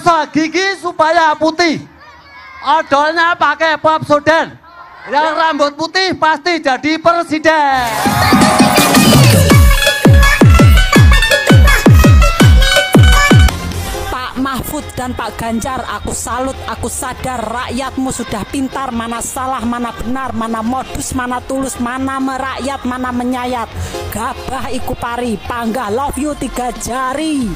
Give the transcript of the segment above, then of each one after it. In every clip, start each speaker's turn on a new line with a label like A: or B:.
A: gosok gigi supaya putih. Odolnya pakai Pepsodent. Yang rambut putih pasti jadi presiden.
B: Mahfud dan Pak Ganjar, aku salut, aku sadar rakyatmu sudah pintar, mana salah, mana benar, mana modus, mana tulus, mana merakyat, mana menyayat. Gabah iku pari, panggah love you 3 jari.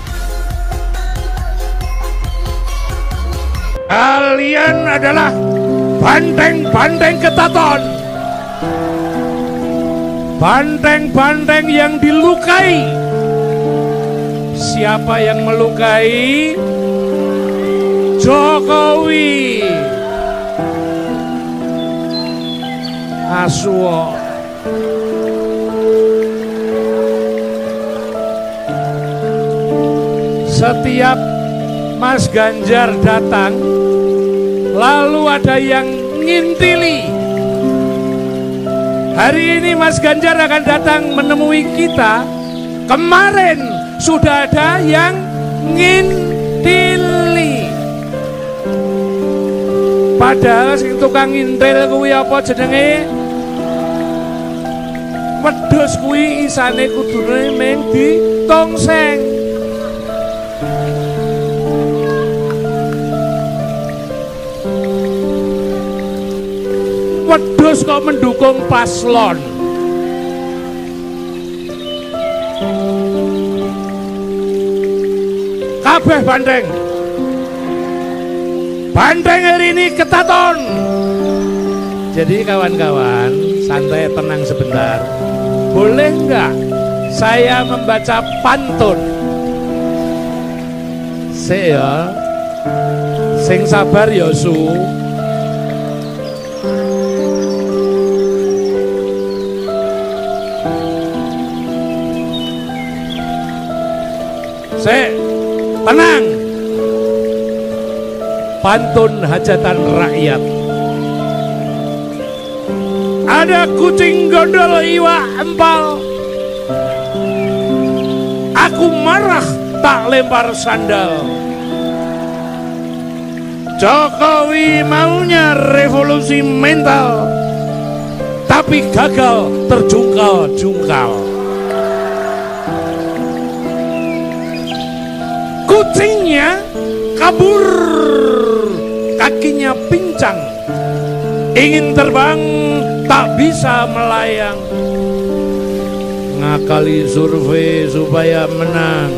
C: Kalian adalah banteng-banteng ketaton, banteng-banteng yang dilukai. Siapa yang melukai? Jokowi. Aswo. Setiap Mas Ganjar datang, lalu ada yang ngintili. Hari ini Mas Ganjar akan datang menemui kita. Kemarin sudah ada yang ngintili. Padahal sing tukang ngintil kuwi apa jenenge? Wedhus kuwi isane kudune mung ditongseng. Wedhus kok mendukung paslon. Kabeh banteng. Banteng hari ini ketaton. Jadi kawan-kawan, santai, tenang sebentar. Boleh enggak saya membaca pantun? Ya, sing sabar ya su. Tenang. Pantun hajatan rakyat. Ada kucing gondol iwa empal. Aku marah tak lempar sandal. Jokowi maunya revolusi mental, tapi gagal terjungkal-jungkal. Kucingnya kabur, kakinya pincang, ingin terbang tak bisa melayang. Ngakali survei supaya menang,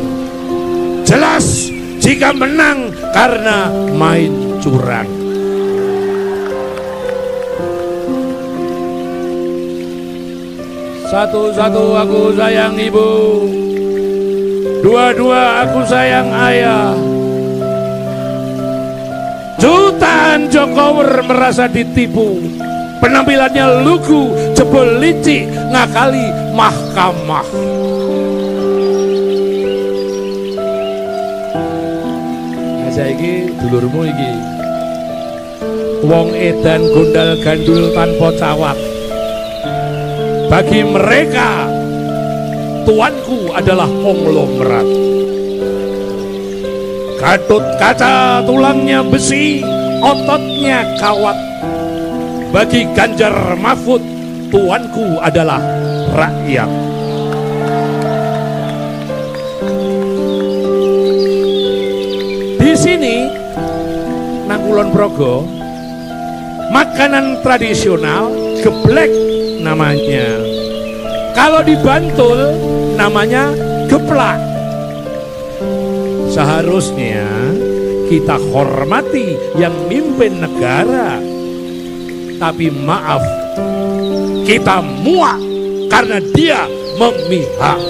C: jelas jika menang karena main curang. Satu-satu aku sayang ibu, dua-dua aku sayang ayah. Jutaan Jokowi merasa ditipu, penampilannya lugu, jebol licik, ngakali mahkamah. Nah, saiki dulurmu iki wong edan gondal gandul tanpa cawat. Bagi mereka tuanku adalah konglomerat. Gatut kaca tulangnya besi, ototnya kawat. Bagi Ganjar Mahfud, tuanku adalah rakyat. Di sini nang Kulon Progo, makanan tradisional geblek namanya. Kalau di Bantul namanya geplak. Seharusnya kita hormati yang mimpin negara. Tapi maaf, kita muak karena dia memihak.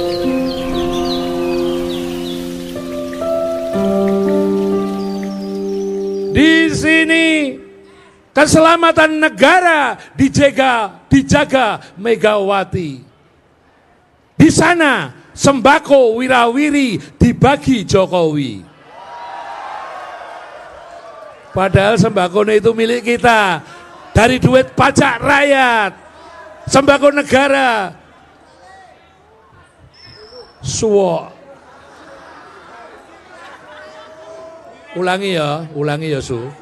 C: Di sini keselamatan negara dijaga Megawati. Di sana sembako wirawiri dibagi Jokowi. Padahal sembako itu milik kita, dari duit pajak rakyat, sembako negara. Suwo. Ulangi ya Su.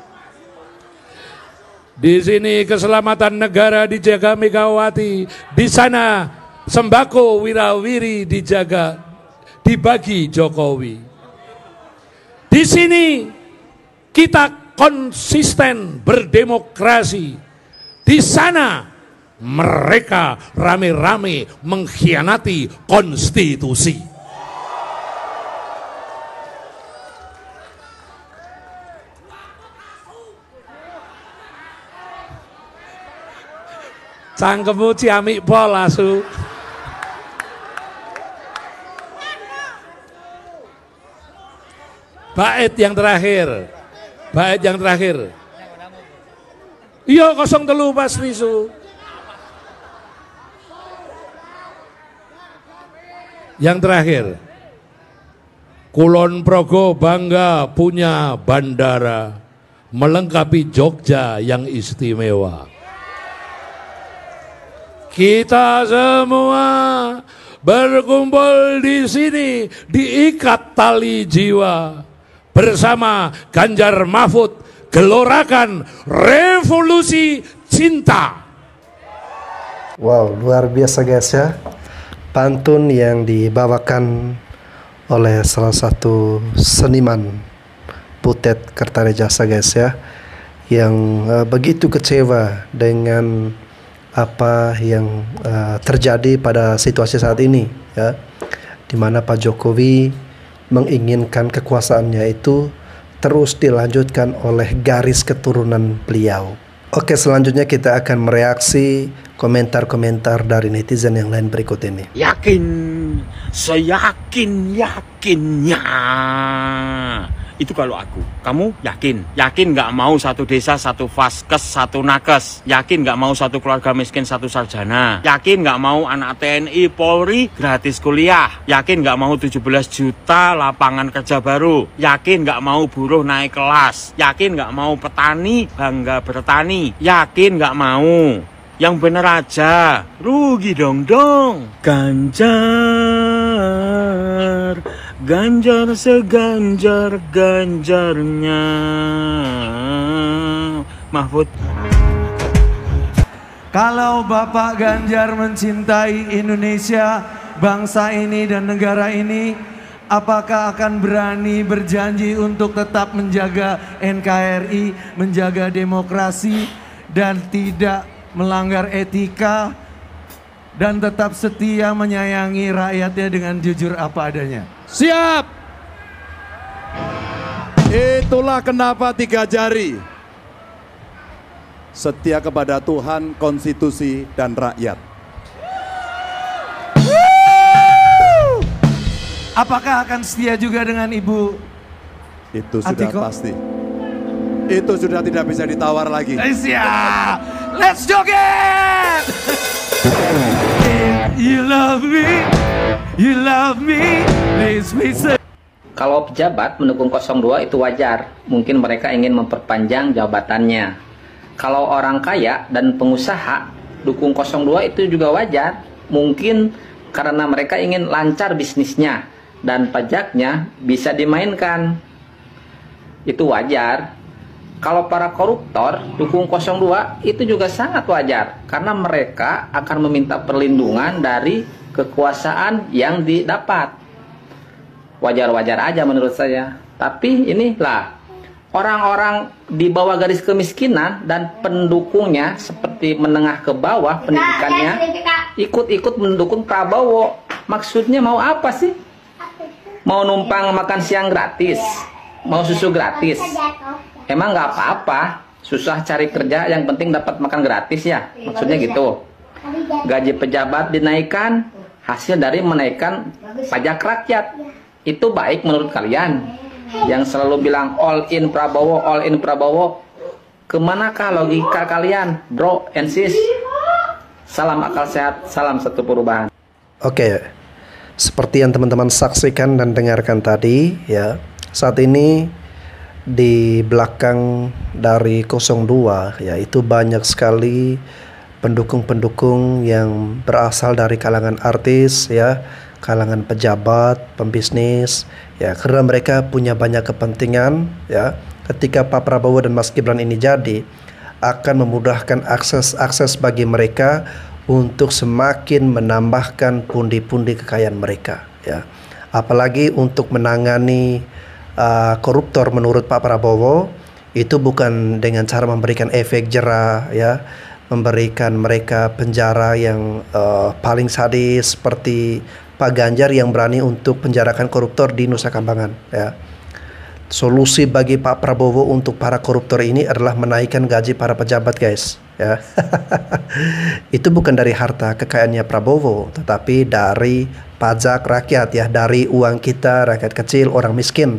C: Di sini keselamatan negara dijaga Megawati, di sana sembako wirawiri dijaga, dibagi Jokowi. Di sini kita konsisten berdemokrasi. Di sana mereka rame-rame mengkhianati konstitusi. Cangkemmu ciamik pol Asu. Bait yang terakhir. Iya 03 pasti Su. Yang terakhir. Kulon Progo bangga punya bandara melengkapi Jogja yang istimewa. Kita semua berkumpul di sini diikat tali jiwa bersama Ganjar Mahfud gelorakan revolusi cinta.
D: Wow, luar biasa guys ya. Pantun yang dibawakan oleh salah satu seniman Butet Kertarejasa guys ya, yang begitu kecewa dengan apa yang terjadi pada situasi saat ini ya, di mana Pak Jokowi menginginkan kekuasaannya itu terus dilanjutkan oleh garis keturunan beliau. Oke, selanjutnya kita akan mereaksi komentar-komentar dari netizen yang lain berikut ini.
E: Yakin, seyakin-yakinnya. Itu kalau aku. Kamu yakin? Yakin nggak mau satu desa, satu vaskes, satu nakes? Yakin nggak mau satu keluarga miskin, satu sarjana? Yakin nggak mau anak TNI, Polri gratis kuliah? Yakin nggak mau 17 juta lapangan kerja baru? Yakin nggak mau buruh naik kelas? Yakin nggak mau petani bangga bertani? Yakin nggak mau? Yang bener aja, rugi dong. Ganjar seganjar-ganjarnya Mahfud.
F: Kalau Bapak Ganjar mencintai Indonesia, bangsa ini dan negara ini, apakah akan berani berjanji untuk tetap menjaga NKRI, menjaga demokrasi, dan tidak melanggar etika, dan tetap setia menyayangi rakyatnya dengan jujur apa adanya?
G: Siap. Itulah kenapa 3 jari. Setia kepada Tuhan, konstitusi, dan rakyat.
F: Apakah akan setia juga dengan Ibu
G: Itu sudah
F: Atiko?
G: pasti. Itu sudah tidak bisa ditawar lagi.
F: Siap. Let's joget. You love me, please say.
H: Kalau pejabat mendukung 02 itu wajar, mungkin mereka ingin memperpanjang jabatannya. Kalau orang kaya dan pengusaha dukung 02 itu juga wajar, mungkin karena mereka ingin lancar bisnisnya dan pajaknya bisa dimainkan. Itu wajar. Kalau para koruptor dukung 02 itu juga sangat wajar, karena mereka akan meminta perlindungan dari kekuasaan yang didapat. Wajar-wajar aja menurut saya. Tapi inilah orang-orang di bawah garis kemiskinan dan pendukungnya seperti menengah ke bawah pendidikannya ikut-ikut mendukung Prabowo. Maksudnya mau apa sih? Mau numpang makan siang gratis? Mau susu gratis? Emang nggak apa-apa, susah cari kerja, yang penting dapat makan gratis ya, maksudnya gitu. Gaji pejabat dinaikkan, hasil dari menaikkan pajak rakyat. Itu baik menurut kalian? Yang selalu bilang all in Prabowo, kemanakah logika kalian, bro and sis? Salam akal sehat, salam satu perubahan.
D: Oke, seperti yang teman-teman saksikan dan dengarkan tadi ya, saat ini di belakang dari 02 ya, itu banyak sekali pendukung-pendukung yang berasal dari kalangan artis ya, kalangan pejabat, pembisnis, ya, karena mereka punya banyak kepentingan, ya. Ketika Pak Prabowo dan Mas Gibran ini jadi, akan memudahkan akses bagi mereka untuk semakin menambahkan pundi-pundi kekayaan mereka, ya. Apalagi untuk menangani koruptor menurut Pak Prabowo, itu bukan dengan cara memberikan efek jera, ya, memberikan mereka penjara yang paling sadis seperti Pak Ganjar yang berani untuk penjarakan koruptor di Nusa Kambangan, ya. Solusi bagi Pak Prabowo untuk para koruptor ini adalah menaikkan gaji para pejabat, guys, ya. Itu bukan dari harta kekayaannya Prabowo, tetapi dari pajak rakyat, ya, dari uang kita, rakyat kecil, orang miskin,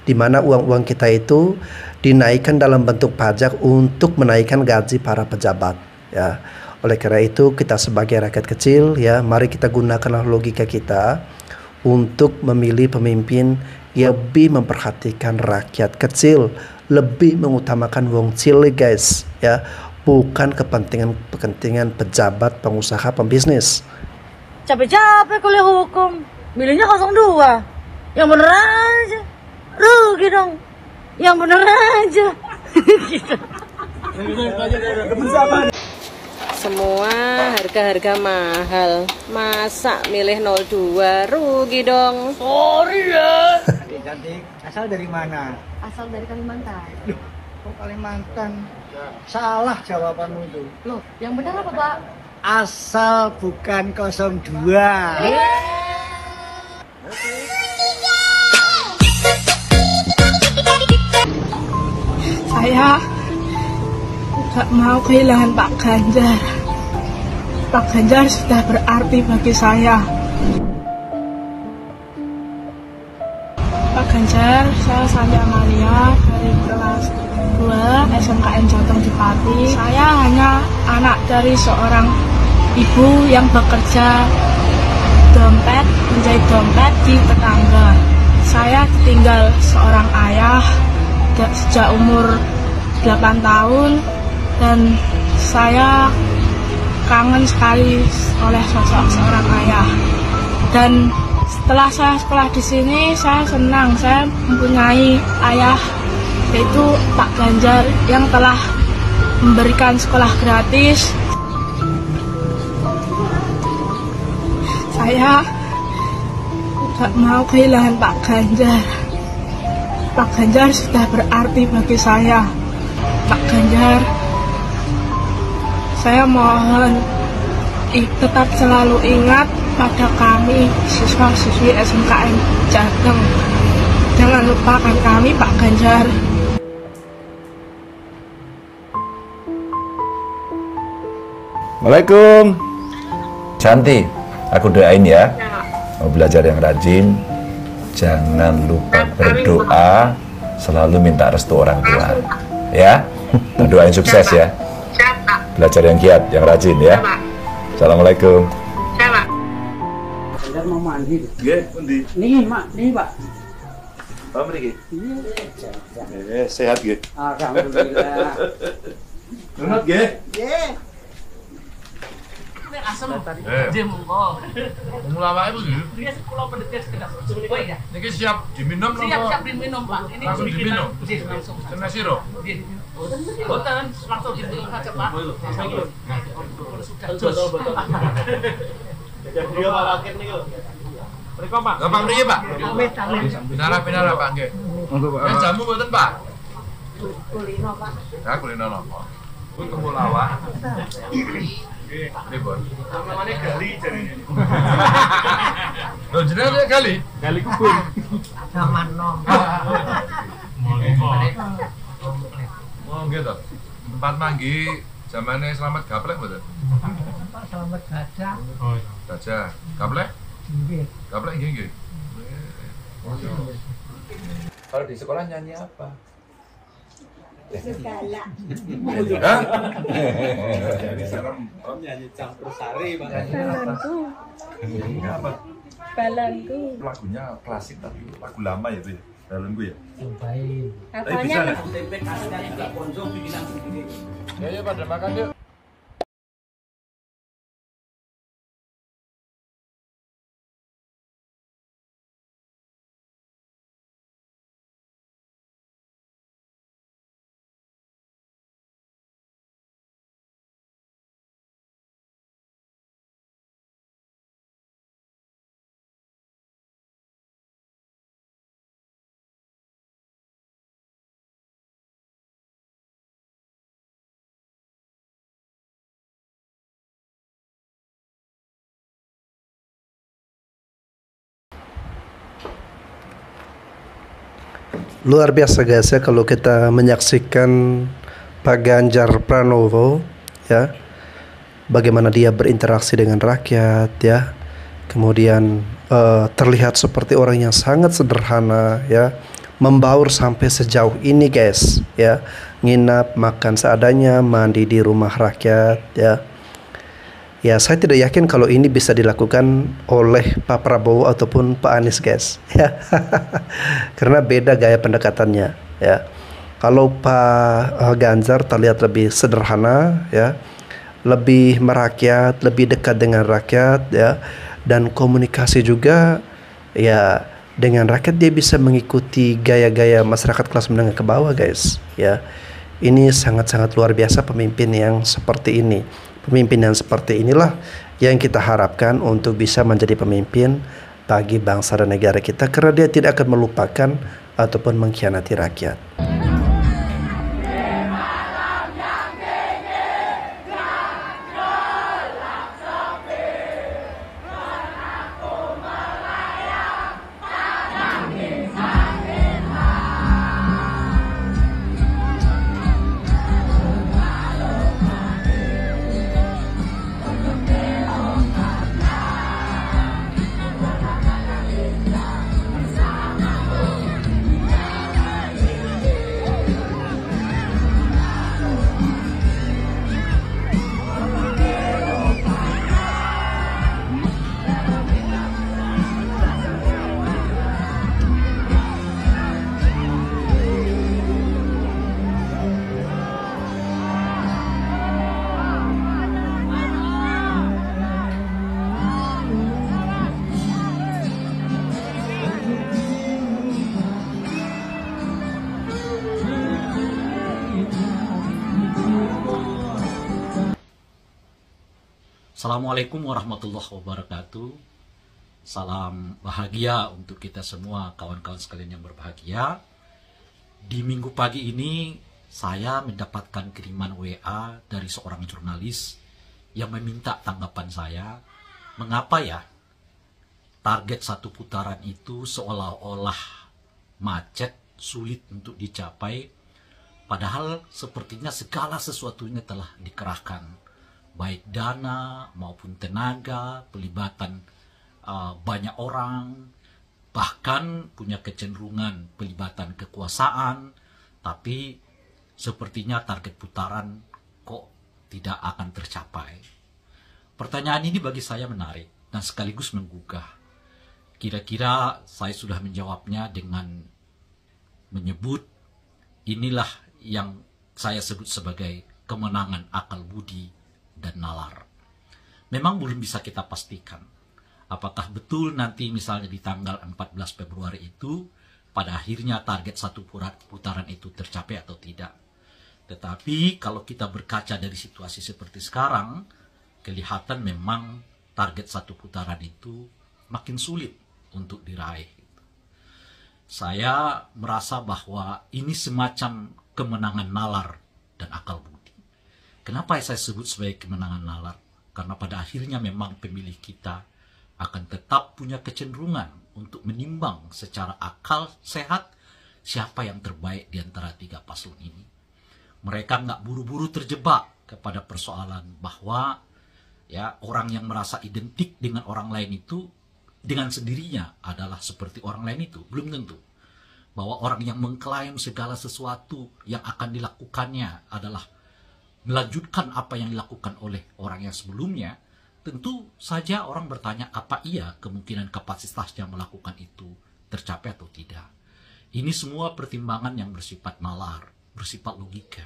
D: di mana uang-uang kita itu dinaikkan dalam bentuk pajak untuk menaikkan gaji para pejabat, ya. Oleh karena itu kita sebagai rakyat kecil, ya, mari kita gunakanlah logika kita untuk memilih pemimpin yang lebih memperhatikan rakyat kecil, lebih mengutamakan wong cilik, guys, ya, bukan kepentingan pejabat, pengusaha, pembisnis.
I: Capek-capek kuliah hukum, milihnya 02. Yang bener aja, rugi dong. Yang bener aja. Gitu.
J: Semua harga-harga mahal. Masa milih 02, rugi dong.
I: Sorry ya.
K: Cantik, asal dari mana?
I: Asal dari Kalimantan.
K: Loh, kok Kalimantan? Salah jawabanmu itu.
I: Loh, yang benar apa, Pak?
K: Asal bukan 02.
L: Saya gak mau kehilangan Pak Ganjar. Pak Ganjar sudah berarti bagi saya. Pak Ganjar, saya Sandra Amalia dari kelas 2 SMKN Jateng di Pati. Saya hanya anak dari seorang ibu yang bekerja menjahit dompet di tetangga. Saya ditinggal seorang ayah sejak umur 8 tahun dan saya kangen sekali oleh sosok seorang ayah. Dan setelah saya sekolah di sini, saya senang saya mempunyai ayah, yaitu Pak Ganjar yang telah memberikan sekolah gratis. Saya gak mau kehilangan Pak Ganjar. Pak Ganjar sudah berarti bagi saya. Pak Ganjar, saya mohon tetap selalu ingat pada kami siswa-siswi SMKN Jateng. Jangan lupakan kami, Pak Ganjar.
M: Assalamualaikum. Cantik, aku doain ya. Mau belajar yang rajin. Jangan lupa berdoa, selalu minta restu orang tua. Ya, doain sukses ya. Belajar yang giat, yang rajin ya. Assalamualaikum.
N: Ganjar mau mandi.
M: Nggih, pundi?
N: Nih, Mak, nih, Pak.
M: Oh, mriki.
N: Iya.
M: Sehat nggih.
N: Alhamdulillah.
M: Nunut nggih.
N: Nggih.
O: Asem tadi. Nggih, monggo.
M: Mulai awake Bu.
O: Iya, kula pendetes kedap. Oh iya.
M: Niki siap diminum napa?
O: Siap diminum, Pak. Ini
M: langsung diminum.
O: Nggih, langsung.
M: Kena siro.
O: Nggih. Boten, langsung diminum saja, Pak. Sudah betul. Jadi dia Pak Rakit niku. Mriko, Pak.
M: Gampang mriki, Pak.
O: Amit, amit.
M: Pinara Pak nggih. Monggo, Pak. Jamu mboten, Pak?
O: Kulino, Pak.
M: Ya, kulino napa? Kuwi temulawak. Nggih, Bos.
O: Namanya Gali jarine.
M: Lho, jenenge Gali?
O: Gali kebun. Zaman nom.
M: Oh, nggih to. Tempat manggi zamane Slamet Gaplek mboten?
N: Pak Selamat Gajah.
M: Oh, Gajah. Gaplek?
N: Nggih.
M: Gaplek nggih. Kalau di sekolah nyanyi apa?
N: Segala.
M: Hah?
N: Jadi serem.
O: Nyanyi campur sari, Pak.
N: Balonku.
M: Apa?
N: Balonku.
M: Lagunya klasik tapi lagu lama ya itu ya. Balonku ya.
N: Cobain.
M: Apanya?
O: Tempe khasnya juga Ponco bikinan sendiri.
M: Ya, pada makan yuk.
D: luar biasa guys ya kalau kita menyaksikan Pak Ganjar Pranowo ya, bagaimana dia berinteraksi dengan rakyat ya, kemudian terlihat seperti orang yang sangat sederhana ya, membaur sampai sejauh ini guys ya, nginap makan seadanya, mandi di rumah rakyat ya. Ya, saya tidak yakin kalau ini bisa dilakukan oleh Pak Prabowo ataupun Pak Anies guys ya. Karena beda gaya pendekatannya ya. Kalau Pak Ganjar terlihat lebih sederhana ya, lebih merakyat, lebih dekat dengan rakyat ya, dan komunikasi juga ya dengan rakyat, dia bisa mengikuti gaya-gaya masyarakat kelas menengah ke bawah guys ya. Ini sangat-sangat luar biasa pemimpin yang seperti ini. Pemimpin yang seperti inilah yang kita harapkan untuk bisa menjadi pemimpin bagi bangsa dan negara kita, karena dia tidak akan melupakan ataupun mengkhianati rakyat.
P: Assalamualaikum warahmatullahi wabarakatuh. Salam bahagia untuk kita semua, kawan-kawan sekalian yang berbahagia. Di minggu pagi ini saya mendapatkan kiriman WA dari seorang jurnalis yang meminta tanggapan saya. Mengapa ya target satu putaran itu seolah-olah macet, sulit untuk dicapai, padahal sepertinya segala sesuatunya telah dikerahkan, baik dana maupun tenaga, pelibatan banyak orang, bahkan punya kecenderungan pelibatan kekuasaan, tapi sepertinya target putaran kok tidak akan tercapai. Pertanyaan ini bagi saya menarik dan sekaligus menggugah. Kira-kira saya sudah menjawabnya dengan menyebut inilah yang saya sebut sebagai kemenangan akal budi dan nalar. Memang belum bisa kita pastikan apakah betul nanti misalnya di tanggal 14 Februari itu pada akhirnya target satu putaran itu tercapai atau tidak. Tetapi kalau kita berkaca dari situasi seperti sekarang, kelihatan memang target satu putaran itu makin sulit untuk diraih. Saya merasa bahwa ini semacam kemenangan nalar dan akal budi. Kenapa saya sebut sebagai kemenangan nalar? Karena pada akhirnya memang pemilih kita akan tetap punya kecenderungan untuk menimbang secara akal sehat siapa yang terbaik di antara tiga paslon ini. Mereka nggak buru-buru terjebak kepada persoalan bahwa ya orang yang merasa identik dengan orang lain itu dengan sendirinya adalah seperti orang lain itu. Belum tentu. Bahwa orang yang mengklaim segala sesuatu yang akan dilakukannya adalah melanjutkan apa yang dilakukan oleh orang yang sebelumnya, tentu saja orang bertanya apa iya kemungkinan kapasitasnya melakukan itu tercapai atau tidak. Ini semua pertimbangan yang bersifat nalar, bersifat logika.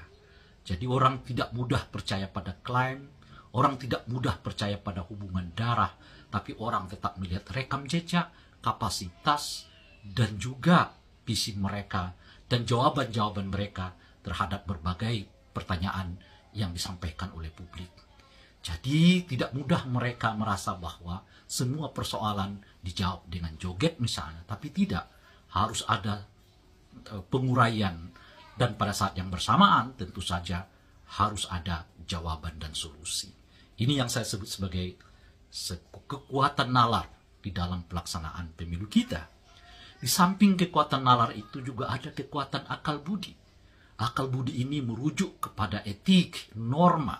P: Jadi orang tidak mudah percaya pada klaim, orang tidak mudah percaya pada hubungan darah, tapi orang tetap melihat rekam jejak, kapasitas, dan juga visi mereka, dan jawaban-jawaban mereka terhadap berbagai pertanyaan yang disampaikan oleh publik. Jadi tidak mudah mereka merasa bahwa semua persoalan dijawab dengan joget misalnya, tapi tidak, harus ada penguraian, dan pada saat yang bersamaan tentu saja harus ada jawaban dan solusi. Ini yang saya sebut sebagai kekuatan nalar di dalam pelaksanaan pemilu kita. Di samping kekuatan nalar itu juga ada kekuatan akal budi. Akal budi ini merujuk kepada etik, norma,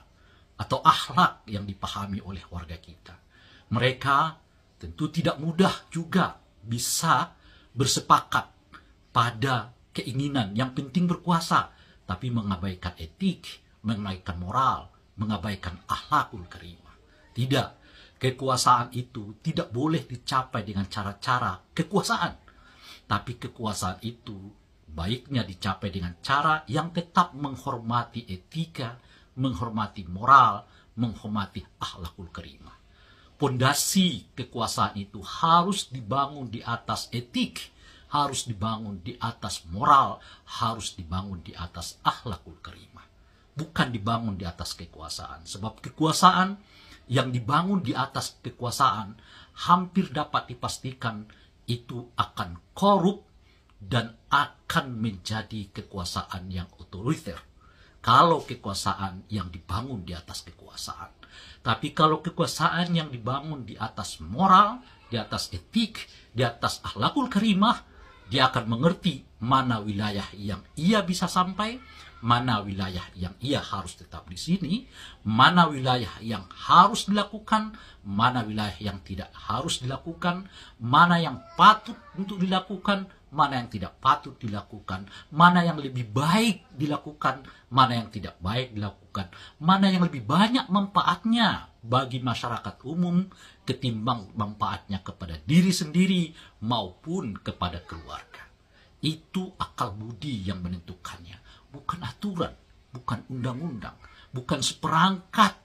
P: atau akhlak yang dipahami oleh warga kita. Mereka tentu tidak mudah juga bisa bersepakat pada keinginan yang penting berkuasa, tapi mengabaikan etik, mengabaikan moral, mengabaikan akhlakul karimah. Tidak, kekuasaan itu tidak boleh dicapai dengan cara-cara kekuasaan. Tapi kekuasaan itu baiknya dicapai dengan cara yang tetap menghormati etika, menghormati moral, menghormati akhlakul karimah. Pondasi kekuasaan itu harus dibangun di atas etik, harus dibangun di atas moral, harus dibangun di atas akhlakul karimah. Bukan dibangun di atas kekuasaan. Sebab kekuasaan yang dibangun di atas kekuasaan hampir dapat dipastikan itu akan korup dan akan menjadi kekuasaan yang otoriter. Kalau kekuasaan yang dibangun di atas kekuasaan. Tapi kalau kekuasaan yang dibangun di atas moral, di atas etik, di atas akhlakul karimah, dia akan mengerti mana wilayah yang ia bisa sampai, mana wilayah yang ia harus tetap di sini, mana wilayah yang harus dilakukan, mana wilayah yang tidak harus dilakukan, mana yang patut untuk dilakukan, mana yang tidak patut dilakukan, mana yang lebih baik dilakukan, mana yang tidak baik dilakukan, mana yang lebih banyak manfaatnya bagi masyarakat umum ketimbang manfaatnya kepada diri sendiri maupun kepada keluarga. Itu akal budi yang menentukannya, bukan aturan, bukan undang-undang, bukan seperangkat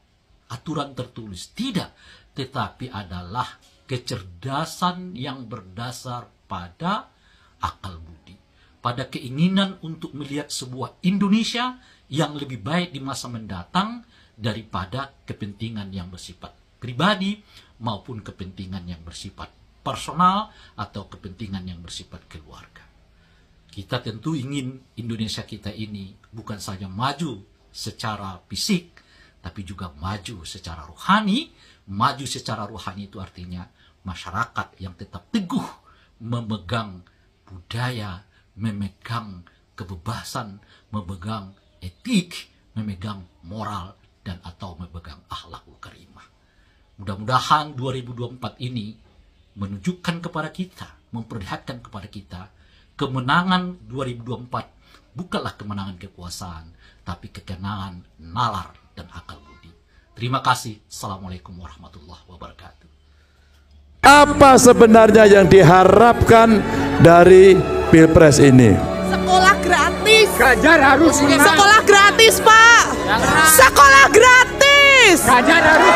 P: aturan tertulis, tidak, tetapi adalah kecerdasan yang berdasar pada akal budi, pada keinginan untuk melihat sebuah Indonesia yang lebih baik di masa mendatang daripada kepentingan yang bersifat pribadi maupun kepentingan yang bersifat personal atau kepentingan yang bersifat keluarga. Kita tentu ingin Indonesia kita ini bukan saja maju secara fisik, tapi juga maju secara rohani. Maju secara rohani itu artinya masyarakat yang tetap teguh memegang budaya, memegang kebebasan, memegang etik, memegang moral, dan atau memegang akhlakul karimah. Mudah-mudahan 2024 ini menunjukkan kepada kita, memperlihatkan kepada kita, kemenangan 2024 bukanlah kemenangan kekuasaan, tapi kemenangan nalar dan akal budi. Terima kasih. Assalamualaikum warahmatullahi wabarakatuh.
Q: Apa sebenarnya yang diharapkan dari Pilpres ini?
R: Sekolah gratis.
C: Ganjar harus menang.
R: Sekolah gratis, Pak. Sekolah gratis.
C: Ganjar harus.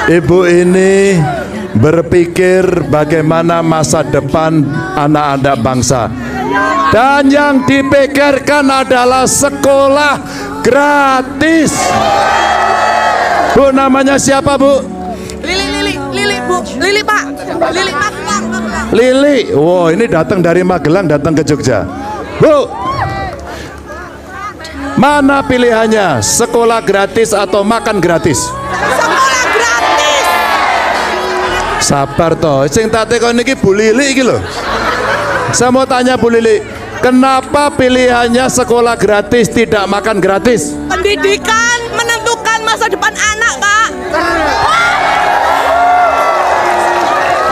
Q: Ibu ini berpikir bagaimana masa depan anak-anak bangsa. Dan yang dipikirkan adalah sekolah gratis. Bu, namanya siapa, Bu?
R: Lili, Bu. Lili, Pak. Lili, Pak.
Q: Lili. Wow, ini datang dari Magelang, datang ke Jogja. Bu, mana pilihannya? Sekolah gratis atau makan gratis?
R: Sekolah gratis.
Q: Sabar toh, sing tak tekon niki Bu Lili iki lho. Saya mau tanya Bu Lili, kenapa pilihannya sekolah gratis tidak makan gratis?
R: Pendidikan menentukan masa depan anak, Pak.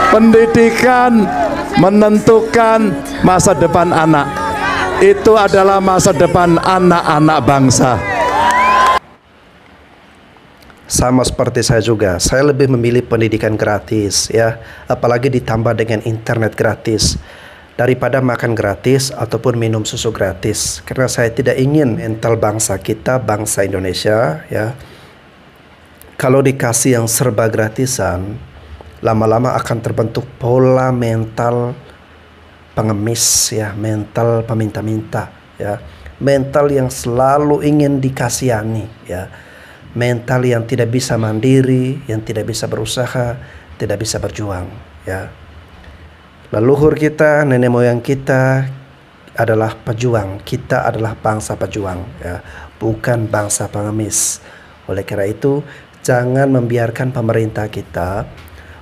Q: Pendidikan menentukan masa depan anak. Itu adalah masa depan anak-anak bangsa.
D: Sama seperti saya juga, saya lebih memilih pendidikan gratis ya, apalagi ditambah dengan internet gratis daripada makan gratis ataupun minum susu gratis. Karena saya tidak ingin mental bangsa kita, bangsa Indonesia ya, kalau dikasih yang serba gratisan, lama-lama akan terbentuk pola mental pengemis ya, mental peminta-minta ya, mental yang selalu ingin dikasihani ya, mental yang tidak bisa mandiri, yang tidak bisa berusaha, tidak bisa berjuang ya. Leluhur kita, nenek moyang kita adalah pejuang, kita adalah bangsa pejuang ya, bukan bangsa pengemis. Oleh karena itu, jangan membiarkan pemerintah kita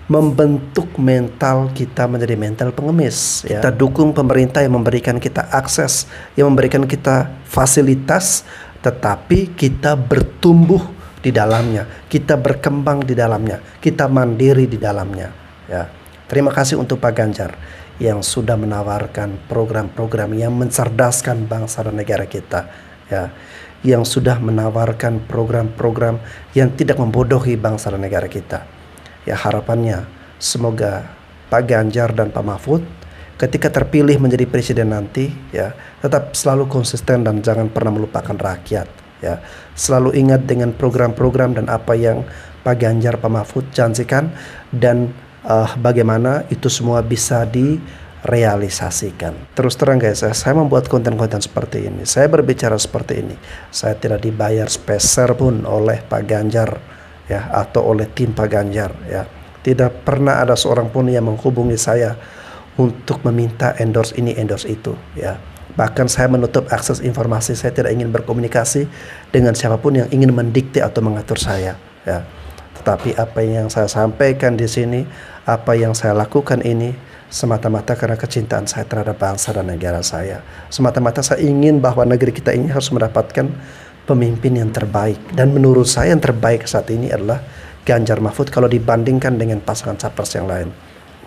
D: membentuk mental kita menjadi mental pengemis. Ya. Kita dukung pemerintah yang memberikan kita akses, yang memberikan kita fasilitas, tetapi kita bertumbuh di dalamnya, kita berkembang di dalamnya, kita mandiri di dalamnya. Ya. Terima kasih untuk Pak Ganjar yang sudah menawarkan program-program yang mencerdaskan bangsa dan negara kita. Ya. Yang sudah menawarkan program-program yang tidak membodohi bangsa dan negara kita. Ya, harapannya semoga Pak Ganjar dan Pak Mahfud ketika terpilih menjadi presiden nanti ya tetap selalu konsisten dan jangan pernah melupakan rakyat ya. Selalu ingat dengan program-program dan apa yang Pak Ganjar, Pak Mahfud janjikan dan bagaimana itu semua bisa direalisasikan. Terus terang guys, saya membuat konten-konten seperti ini, saya berbicara seperti ini, saya tidak dibayar sepeser pun oleh Pak Ganjar ya, atau oleh tim Pak Ganjar ya. Tidak pernah ada seorang pun yang menghubungi saya untuk meminta endorse ini, endorse itu ya. Bahkan saya menutup akses informasi, saya tidak ingin berkomunikasi dengan siapapun yang ingin mendikte atau mengatur saya ya. Tetapi apa yang saya sampaikan di sini, apa yang saya lakukan ini semata-mata karena kecintaan saya terhadap bangsa dan negara saya. Semata-mata saya ingin bahwa negeri kita ini harus mendapatkan pemimpin yang terbaik, dan menurut saya yang terbaik saat ini adalah Ganjar Mahfud kalau dibandingkan dengan pasangan capres yang lain.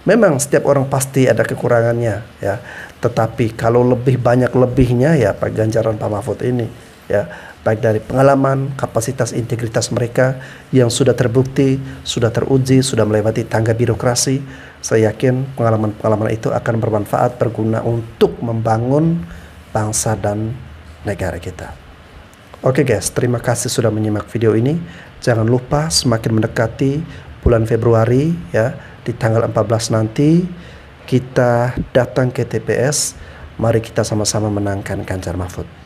D: Memang setiap orang pasti ada kekurangannya ya, tetapi kalau lebih banyak lebihnya ya Pak Ganjar dan Pak Mahfud ini ya, baik dari pengalaman, kapasitas, integritas mereka yang sudah terbukti, sudah teruji, sudah melewati tangga birokrasi. Saya yakin pengalaman-pengalaman itu akan bermanfaat, berguna untuk membangun bangsa dan negara kita. Oke guys, terima kasih sudah menyimak video ini. Jangan lupa semakin mendekati bulan Februari ya, di tanggal 14 nanti kita datang ke TPS. Mari kita sama-sama menangkan Ganjar Mahfud.